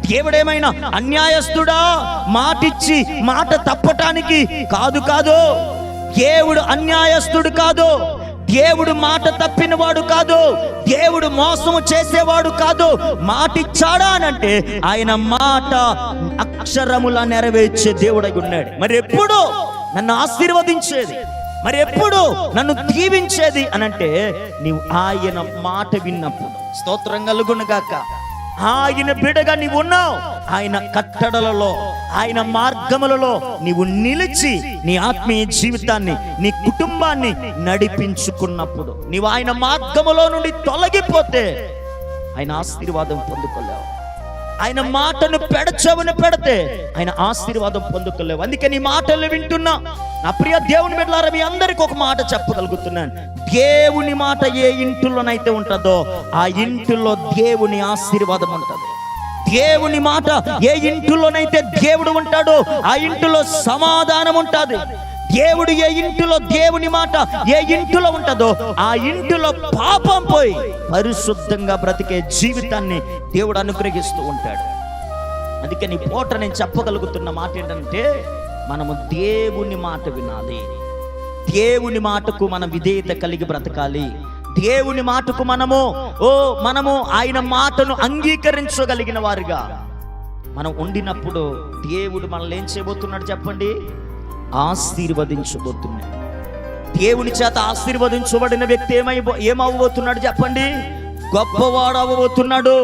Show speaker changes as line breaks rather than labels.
దేవుడేమైనా అన్యాయస్తుడా? మాటిచ్చి మాట తప్పటానికి కాదు. దేవుడు అన్యాయస్తుడు కాదు. దేవుడు మాట తప్పినవాడు కాదు. దేవుడు మోసము చేసేవాడు కాదు. మాటిచ్చాడా అనంటే ఆయన మాట అక్షరములా నెరవేర్చే దేవుడై ఉన్నాడు. మరి ఎప్పుడు నన్ను ఆశీర్వదించేది, మరి ఎప్పుడు నన్ను దీవించేది అనంటే నీవు ఆయన మాట విన్నప్పుడు. స్తోత్రం కలుగునుగాక. ఆయన బిడగా నీవు ఉన్నావు. ఆయన కట్టడలలో, ఆయన మార్గములలో నీవు నిలిచి నీ ఆత్మీయ జీవితాన్ని, నీ కుటుంబాన్ని నడిపించుకున్నప్పుడు, నీవు ఆయన మార్గములో నుండి తొలగిపోతే ఆయన ఆశీర్వాదం పొందుకోలేవు. ఆయన మాటను పెడచెవిన పెడితే ఆయన ఆశీర్వాదం పొందుకోలేవు. అందుకే నీ మాటలు వింటున్నా నా ప్రియ దేవుని బిడ్డలారా, మీ అందరికి ఒక మాట చెప్పగలుగుతున్నాను. దేవుని మాట ఏ ఇంటిలోనైతే ఉంటుందో ఆ ఇంటిలో దేవుని ఆశీర్వాదం ఉంటుంది. దేవుని మాట ఏ ఇంటిలోనైతే దేవుడు ఉంటాడో ఆ ఇంటిలో సమాధానం ఉంటుంది. దేవుడు ఏ ఇంటిలో, దేవుని మాట ఏ ఇంటిలో ఉంటుందో ఆ ఇంటిలో పాపం పోయి పరిశుద్ధంగా బ్రతికే జీవితాన్ని దేవుడు అనుగ్రహిస్తూ ఉంటాడు. అందుకే నీ పూట నేను చెప్పగలుగుతున్న మాట ఏంటంటే, మనము దేవుని మాట వినాలి. దేవుని మాటకు మనం విధేయత కలిగి బ్రతకాలి. దేవుని మాటకు మనము ఆయన మాటను అంగీకరించగలిగిన వారుగా మనం ఉండినప్పుడు దేవుడు మనల్ని ఏం చేయబోతున్నాడు చెప్పండి? ఆశీర్వదించబోతున్నాడు. దేవుని చేత ఆశీర్వదించబడిన వ్యక్తి ఏమవ్వబోతున్నాడు చెప్పండి? గొప్పవాడు అవ్వబోతున్నాడు.